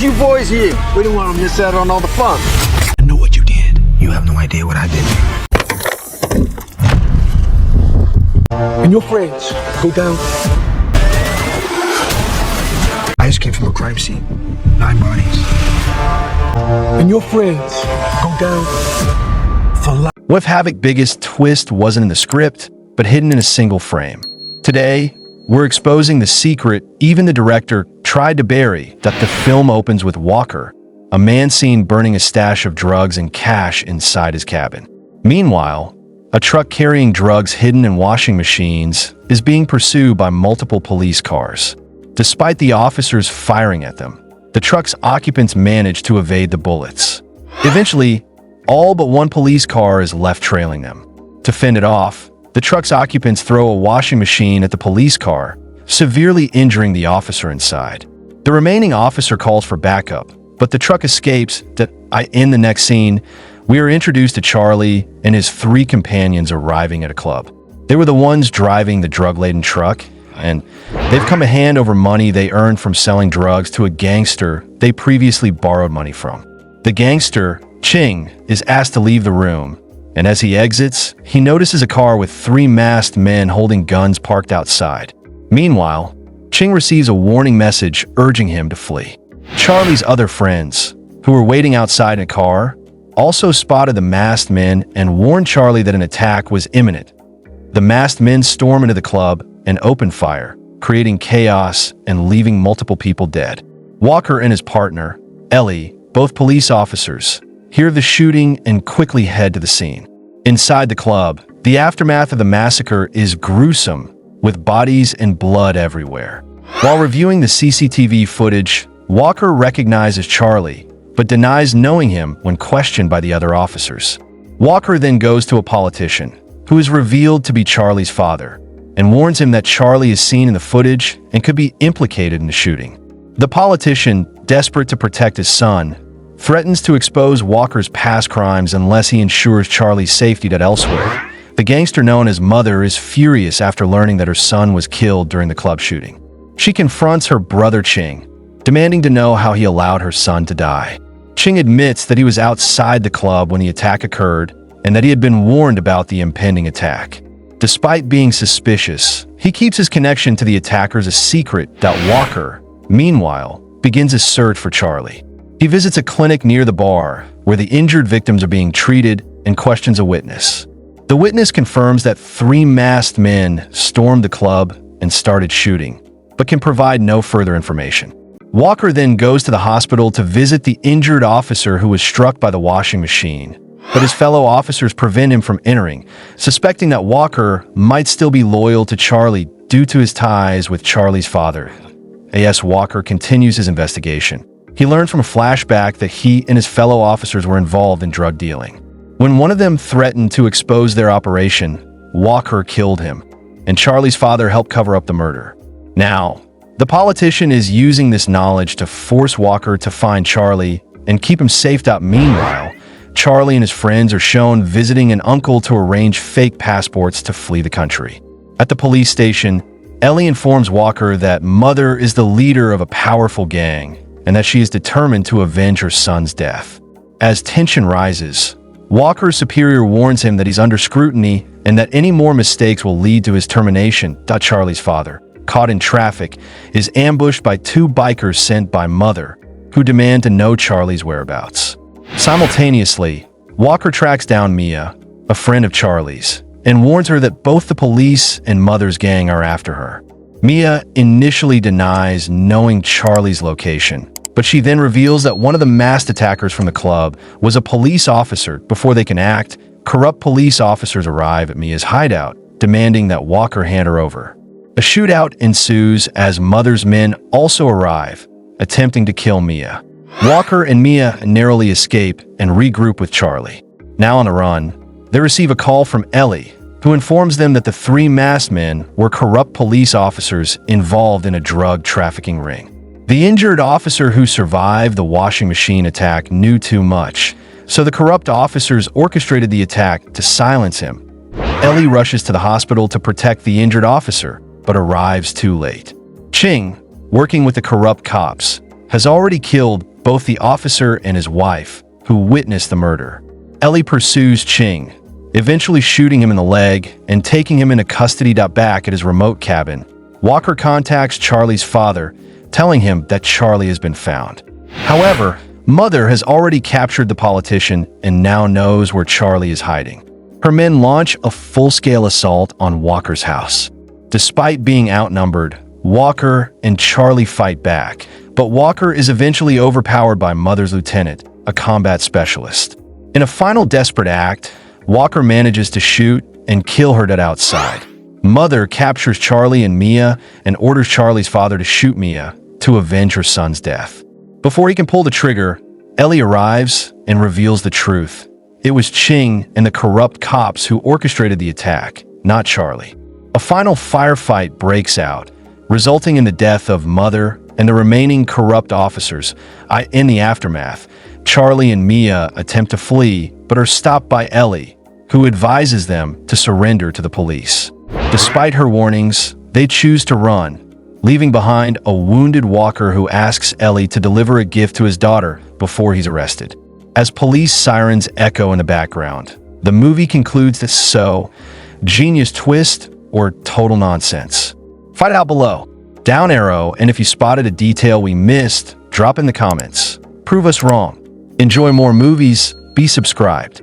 you boys here. We don't want to miss out on all the fun. I know what you did. You have no idea what I did. And your friends, go down. I escaped from a crime scene. 9 bodies. And your friends, go down for life. What if Havoc's biggest twist wasn't in the script, but hidden in a single frame? Today, we're exposing the secret even the director tried to bury, that the film opens with Walker, a man seen burning a stash of drugs and cash inside his cabin. Meanwhile, a truck carrying drugs hidden in washing machines is being pursued by multiple police cars. Despite the officers firing at them, the truck's occupants manage to evade the bullets. Eventually, all but one police car is left trailing them. To fend it off, the truck's occupants throw a washing machine at the police car, severely injuring the officer inside. The remaining officer calls for backup, but the truck escapes. In the next scene, we are introduced to Charlie and his 3 companions arriving at a club. They were the ones driving the drug-laden truck, and they've come to hand over money they earned from selling drugs to a gangster they previously borrowed money from. The gangster, Ching, is asked to leave the room, and as he exits, he notices a car with 3 masked men holding guns parked outside. Meanwhile, Ching receives a warning message urging him to flee. Charlie's other friends, who were waiting outside in a car, also spotted the masked men and warned Charlie that an attack was imminent. The masked men storm into the club and open fire, creating chaos and leaving multiple people dead. Walker and his partner, Ellie, both police officers, hear the shooting and quickly head to the scene. Inside the club, the aftermath of the massacre is gruesome, with bodies and blood everywhere. While reviewing the CCTV footage, Walker recognizes Charlie, but denies knowing him when questioned by the other officers. Walker then goes to a politician, who is revealed to be Charlie's father, and warns him that Charlie is seen in the footage and could be implicated in the shooting. The politician, desperate to protect his son, threatens to expose Walker's past crimes unless he ensures Charlie's safety elsewhere. The gangster known as Mother is furious after learning that her son was killed during the club shooting. She confronts her brother Ching, demanding to know how he allowed her son to die. Ching admits that he was outside the club when the attack occurred and that he had been warned about the impending attack. Despite being suspicious, he keeps his connection to the attackers a secret. Walker, meanwhile, begins a search for Charlie. He visits a clinic near the bar where the injured victims are being treated and questions a witness. The witness confirms that 3 masked men stormed the club and started shooting, but can provide no further information. Walker then goes to the hospital to visit the injured officer who was struck by the washing machine, but his fellow officers prevent him from entering, suspecting that Walker might still be loyal to Charlie due to his ties with Charlie's father. A.S. Walker continues his investigation. He learned from a flashback that he and his fellow officers were involved in drug dealing. When one of them threatened to expose their operation, Walker killed him, and Charlie's father helped cover up the murder. Now, the politician is using this knowledge to force Walker to find Charlie and keep him safe. Meanwhile, Charlie and his friends are shown visiting an uncle to arrange fake passports to flee the country. At the police station, Ellie informs Walker that Mother is the leader of a powerful gang and that she is determined to avenge her son's death. As tension rises, Walker's superior warns him that he's under scrutiny and that any more mistakes will lead to his termination. Charlie's father, caught in traffic, is ambushed by 2 bikers sent by Mother, who demand to know Charlie's whereabouts. Simultaneously, Walker tracks down Mia, a friend of Charlie's, and warns her that both the police and Mother's gang are after her. Mia initially denies knowing Charlie's location, but she then reveals that one of the masked attackers from the club was a police officer. Before they can act, corrupt police officers arrive at Mia's hideout, demanding that Walker hand her over. A shootout ensues as Mother's men also arrive, attempting to kill Mia. Walker and Mia narrowly escape and regroup with Charlie. Now on the run, they receive a call from Ellie, who informs them that the 3 masked men were corrupt police officers involved in a drug trafficking ring. The injured officer who survived the washing machine attack knew too much, so the corrupt officers orchestrated the attack to silence him. Ellie rushes to the hospital to protect the injured officer, but arrives too late. Ching, working with the corrupt cops, has already killed both the officer and his wife, who witnessed the murder. Ellie pursues Ching, eventually shooting him in the leg and taking him into custody. Back at his remote cabin, Walker contacts Charlie's father, telling him that Charlie has been found. However, Mother has already captured the politician and now knows where Charlie is hiding. Her men launch a full-scale assault on Walker's house. Despite being outnumbered, Walker and Charlie fight back, but Walker is eventually overpowered by Mother's lieutenant, a combat specialist. In a final desperate act, Walker manages to shoot and kill her dead outside. Mother captures Charlie and Mia and orders Charlie's father to shoot Mia to avenge her son's death. Before he can pull the trigger, Ellie arrives and reveals the truth. It was Ching and the corrupt cops who orchestrated the attack, not Charlie. A final firefight breaks out, resulting in the death of Mother and the remaining corrupt officers. In the aftermath, Charlie and Mia attempt to flee, but are stopped by Ellie, who advises them to surrender to the police. Despite her warnings, they choose to run, leaving behind a wounded Walker who asks Ellie to deliver a gift to his daughter before he's arrested. As police sirens echo in the background, the movie concludes that so, genius twist or total nonsense. Fight it out below. Down arrow, and if you spotted a detail we missed, drop in the comments. Prove us wrong. Enjoy more movies, be subscribed.